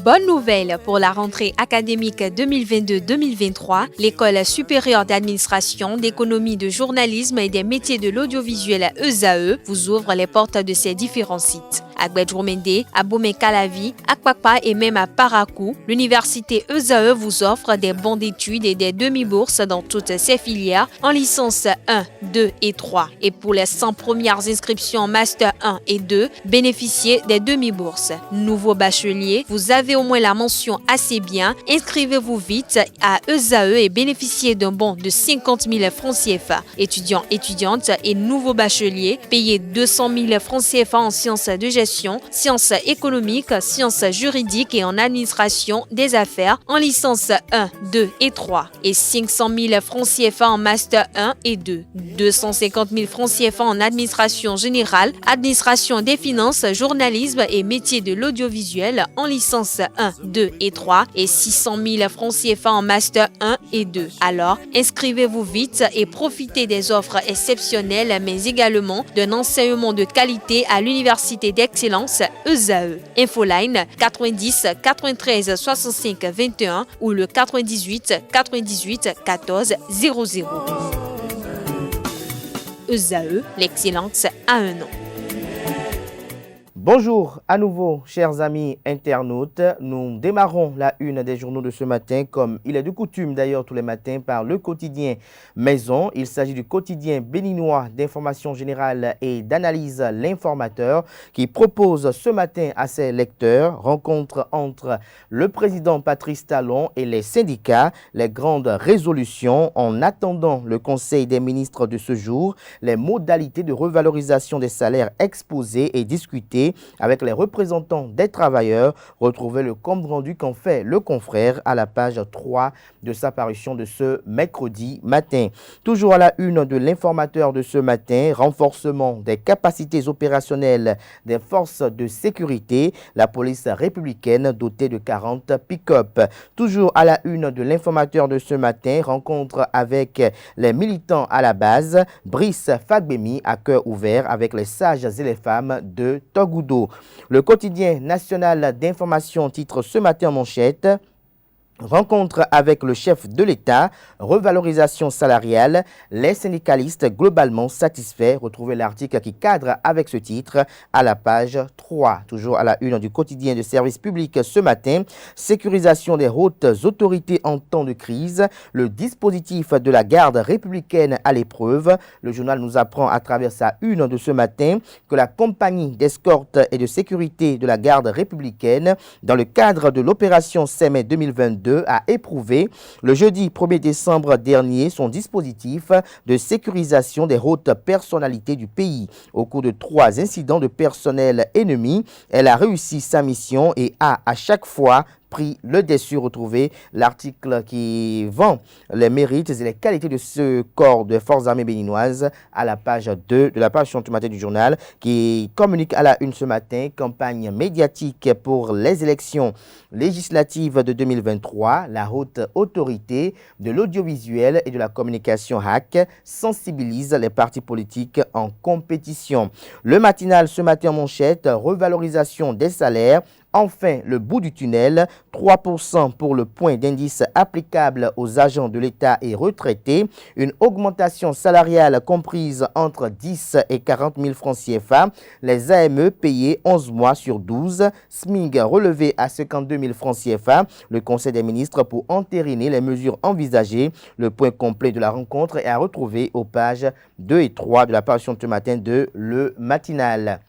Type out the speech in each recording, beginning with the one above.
Bonne nouvelle pour la rentrée académique 2022-2023, l'École supérieure d'administration, d'économie, de journalisme et des métiers de l'audiovisuel ESAE vous ouvre les portes de ses différents sites. À Gbedjomende, à Bomé-Calavi, à Kpakpa et même à Parakou, l'université ESAE vous offre des bons d'études et des demi-bourses dans toutes ses filières en licence 1, 2 et 3. Et pour les 100 premières inscriptions en master 1 et 2, bénéficiez des demi-bourses. Nouveau bachelier, vous avez au moins la mention assez bien. Inscrivez-vous vite à ESAE et bénéficiez d'un bon de 50 000 francs CFA. Étudiants, étudiantes et nouveaux bacheliers, payez 200 000 francs CFA en sciences de gestion, sciences économiques, sciences juridiques et en administration des affaires en licence 1, 2 et 3 et 500 000 francs CFA en master 1 et 2, 250 000 francs CFA en administration générale, administration des finances, journalisme et métiers de l'audiovisuel en licence 1, 2 et 3 et 600 000 francs CFA en master 1 et 2. Alors, inscrivez-vous vite et profitez des offres exceptionnelles mais également d'un enseignement de qualité à l'université d'excellence ESAE. Infoline 90 93 65 21 ou le 98 98 14 00. ESAE, l'excellence à un nom. Bonjour à nouveau, chers amis internautes. Nous démarrons la une des journaux de ce matin, comme il est de coutume d'ailleurs tous les matins, par le quotidien Maison. Il s'agit du quotidien béninois d'information générale et d'analyse L'Informateur, qui propose ce matin à ses lecteurs rencontre entre le président Patrice Talon et les syndicats, les grandes résolutions en attendant le Conseil des ministres de ce jour, les modalités de revalorisation des salaires exposées et discutées avec les représentants des travailleurs. Retrouvez le compte rendu qu'en fait le confrère à la page 3 de sa parution de ce mercredi matin. Toujours à la une de l'Informateur de ce matin, renforcement des capacités opérationnelles des forces de sécurité, la police républicaine dotée de 40 pick-up. Toujours à la une de l'Informateur de ce matin, rencontre avec les militants à la base, Brice Fagbemi à cœur ouvert avec les sages et les femmes de Togoudou. Le quotidien national d'information titre ce matin en manchette: rencontre avec le chef de l'État, revalorisation salariale, les syndicalistes globalement satisfaits. Retrouvez l'article qui cadre avec ce titre à la page 3. Toujours à la une du quotidien de service public ce matin, sécurisation des hautes autorités en temps de crise, le dispositif de la garde républicaine à l'épreuve. Le journal nous apprend à travers sa une de ce matin que la compagnie d'escorte et de sécurité de la garde républicaine, dans le cadre de l'opération CEME 2022, a éprouvé le jeudi 1er décembre dernier son dispositif de sécurisation des hautes personnalités du pays. Au cours de 3 incidents de personnel ennemi, elle a réussi sa mission et a à chaque fois pris le dessus. Retrouver l'article qui vend les mérites et les qualités de ce corps de forces armées béninoises à la page 2 de la page du matin du journal, qui communique à la une ce matin: campagne médiatique pour les élections législatives de 2023. La haute autorité de l'audiovisuel et de la communication HAC sensibilise les partis politiques en compétition. Le matinal ce matin en manchette: revalorisation des salaires. Enfin, le bout du tunnel, 3% pour le point d'indice applicable aux agents de l'État et retraités, une augmentation salariale comprise entre 10 et 40 000 francs CFA, les AME payés 11 mois sur 12, SMIG relevé à 52 000 francs CFA, le Conseil des ministres pour entériner les mesures envisagées. Le point complet de la rencontre est à retrouver aux pages 2 et 3 de la parution de ce matin de Le Matinal.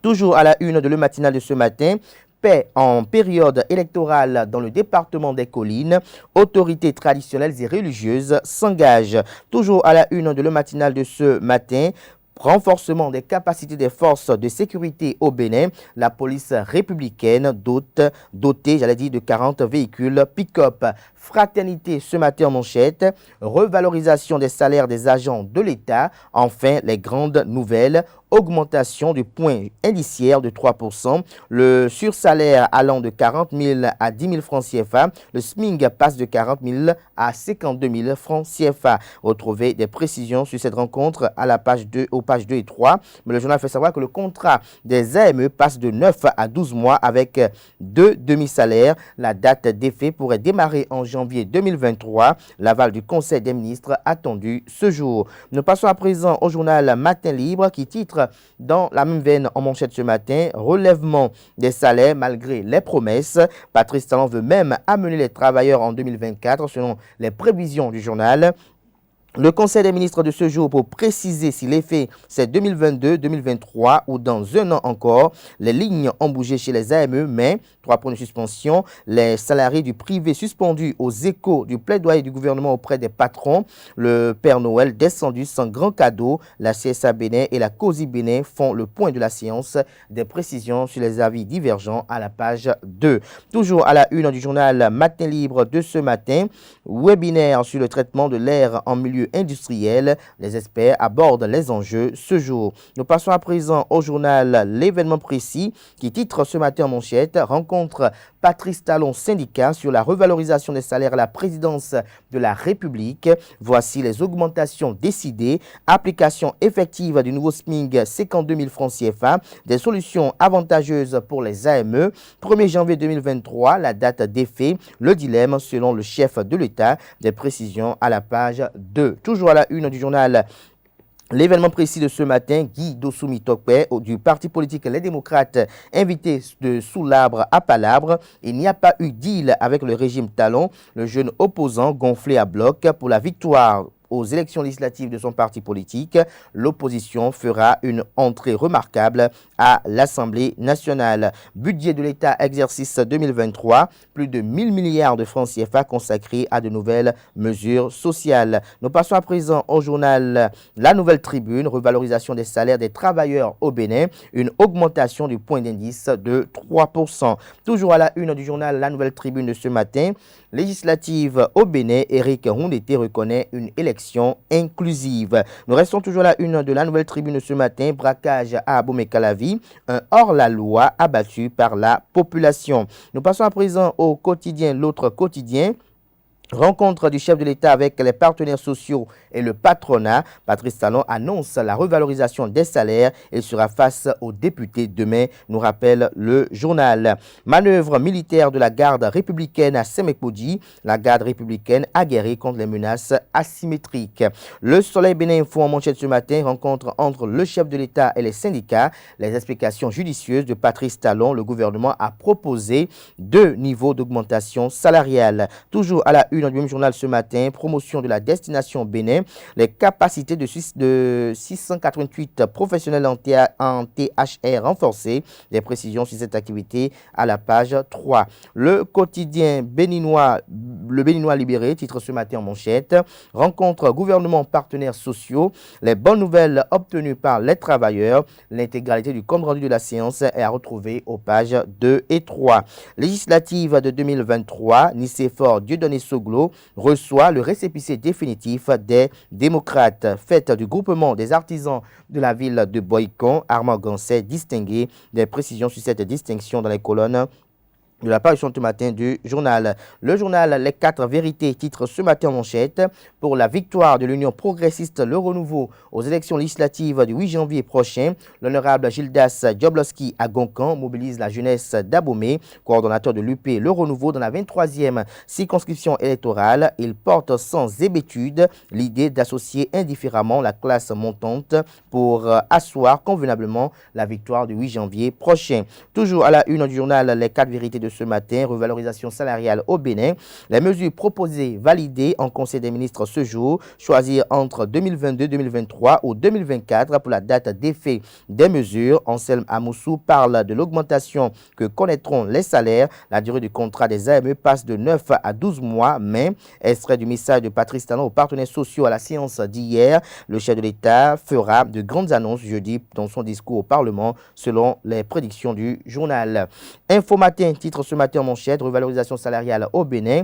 Toujours à la une de Le Matinal de ce matin, paix en période électorale dans le département des Collines, autorités traditionnelles et religieuses s'engagent. Toujours à la une de Le Matinal de ce matin, renforcement des capacités des forces de sécurité au Bénin, la police républicaine dotée, de 40 véhicules pick-up. Fraternité ce matin en manchette, revalorisation des salaires des agents de l'État. Enfin, les grandes nouvelles, augmentation du point indiciaire de 3%, le sursalaire allant de 40 000 à 10 000 francs CFA, le SMIC passe de 40 000 à 52 000 francs CFA. Retrouvez des précisions sur cette rencontre à la page 2, aux pages 2 et 3. Mais le journal fait savoir que le contrat des AME passe de 9 à 12 mois avec 2 demi-salaires. La date d'effet pourrait démarrer en janvier 2023. L'aval du Conseil des ministres attendu ce jour. Nous passons à présent au journal Matin Libre qui titre dans la même veine en manchette ce matin, relèvement des salaires malgré les promesses. Patrice Talon veut même amener les travailleurs en 2024 selon les prévisions du journal. Le Conseil des ministres de ce jour pour préciser si l'effet c'est 2022, 2023 ou dans un an encore. Les lignes ont bougé chez les AME, mais 3 points de suspension. Les salariés du privé suspendus aux échos du plaidoyer du gouvernement auprès des patrons. Le Père Noël descendu sans grand cadeau. La CSA Bénin et la COSI Bénin font le point de la séance. Des précisions sur les avis divergents à la page 2. Toujours à la une du journal Matin Libre de ce matin. Webinaire sur le traitement de l'air en milieu industriel. Les experts abordent les enjeux ce jour. Nous passons à présent au journal L'événement précis qui titre ce matin en manchette rencontre Patrice Talon syndicat sur la revalorisation des salaires à la présidence de la République. Voici les augmentations décidées, application effective du nouveau SMIC 52 000 francs CFA, des solutions avantageuses pour les AME. 1er janvier 2023, la date d'effet, le dilemme selon le chef de l'État. Des précisions à la page 2. Toujours à la une du journal L'événement précis de ce matin, Guy Dossumi Tokpe du parti politique Les Démocrates, invité de sous l'arbre à palabre. Il n'y a pas eu deal avec le régime Talon, le jeune opposant gonflé à bloc pour la victoire aux élections législatives de son parti politique. L'opposition fera une entrée remarquable à l'Assemblée nationale. Budget de l'État exercice 2023, plus de 1000 milliards de francs CFA consacrés à de nouvelles mesures sociales. Nous passons à présent au journal La Nouvelle Tribune, revalorisation des salaires des travailleurs au Bénin, une augmentation du point d'indice de 3%. Toujours à la une du journal La Nouvelle Tribune de ce matin, législative au Bénin, Éric Houndété reconnaît une élection inclusive. Nous restons toujours à la une de La Nouvelle Tribune ce matin, braquage à Abomey-Calavi, un hors-la-loi abattu par la population. Nous passons à présent au quotidien, l'autre quotidien. Rencontre du chef de l'État avec les partenaires sociaux et le patronat. Patrice Talon annonce la revalorisation des salaires. Il sera face aux députés demain, nous rappelle le journal. Manœuvre militaire de la garde républicaine à Sémékodi. La garde républicaine aguerrie contre les menaces asymétriques. Le Soleil Bénin Info en manchette ce matin, rencontre entre le chef de l'État et les syndicats. Les explications judicieuses de Patrice Talon. Le gouvernement a proposé 2 niveaux d'augmentation salariale. Toujours à la une du même journal ce matin, promotion de la destination Bénin, les capacités de 688 professionnels en THR renforcées, des précisions sur cette activité à la page 3. Le quotidien béninois, le Béninois libéré, titre ce matin en manchette, rencontre gouvernement partenaires sociaux, les bonnes nouvelles obtenues par les travailleurs, l'intégralité du compte rendu de la séance est à retrouver aux pages 2 et 3. Législative de 2023, Nicéphore Dieudonné Soglo reçoit le récépissé définitif des démocrates. Fête du groupement des artisans de la ville de Boycon, Armand Gansset distingué. Des précisions sur cette distinction dans les colonnes de la parution ce matin du journal. Le journal Les 4 vérités titre ce matin en manchette pour la victoire de l'Union progressiste Le Renouveau aux élections législatives du 8 janvier prochain. L'honorable Gildas Dioblowski à Goncan mobilise la jeunesse d'Abomey, coordonnateur de l'UP Le Renouveau dans la 23e circonscription électorale. Il porte sans hébétude l'idée d'associer indifféremment la classe montante pour asseoir convenablement la victoire du 8 janvier prochain. Toujours à la une du journal Les 4 vérités de ce matin, revalorisation salariale au Bénin. Les mesures proposées validées en Conseil des ministres ce jour, choisir entre 2022, 2023 ou 2024 pour la date d'effet des mesures. Anselme Amoussou parle de l'augmentation que connaîtront les salaires. La durée du contrat des AME passe de 9 à 12 mois, mais extrait du message de Patrice Talon aux partenaires sociaux à la séance d'hier. Le chef de l'État fera de grandes annonces jeudi dans son discours au Parlement selon les prédictions du journal. Info Matin titre ce matin en manchette, revalorisation salariale au Bénin.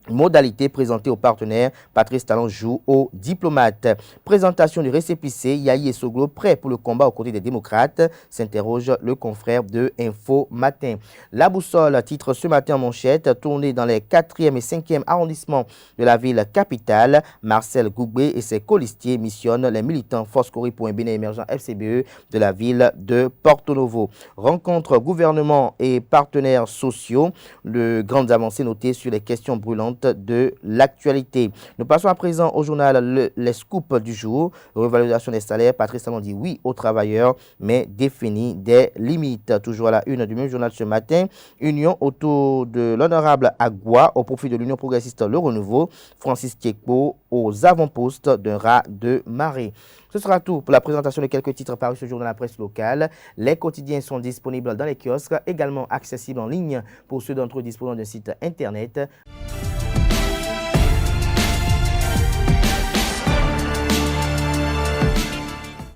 Modalité présentée aux partenaires, Patrice Talon joue aux diplomates. Présentation du récépissé, Yahi et Soglo prêts pour le combat aux côtés des démocrates, s'interroge le confrère de Info Matin. La boussole titre ce matin en manchette, tournée dans les 4e et 5e arrondissements de la ville capitale. Marcel Goubé et ses colistiers missionnent les militants Force Cori pour un Bénin émergent FCBE de la ville de Porto Novo. Rencontre gouvernement et partenaires sociaux, de grandes avancées notées sur les questions brûlantes de l'actualité. Nous passons à présent au journal Les Scoops du jour. Revalorisation des salaires, Patrice Talon dit oui aux travailleurs, mais définit des limites. Toujours à la une du même journal ce matin, union autour de l'honorable Agua au profit de l'Union progressiste Le Renouveau, Francis Tiekpo aux avant-postes d'un raz de marée. Ce sera tout pour la présentation de quelques titres parus ce jour dans la presse locale. Les quotidiens sont disponibles dans les kiosques, également accessibles en ligne pour ceux d'entre eux disposant d'un site internet.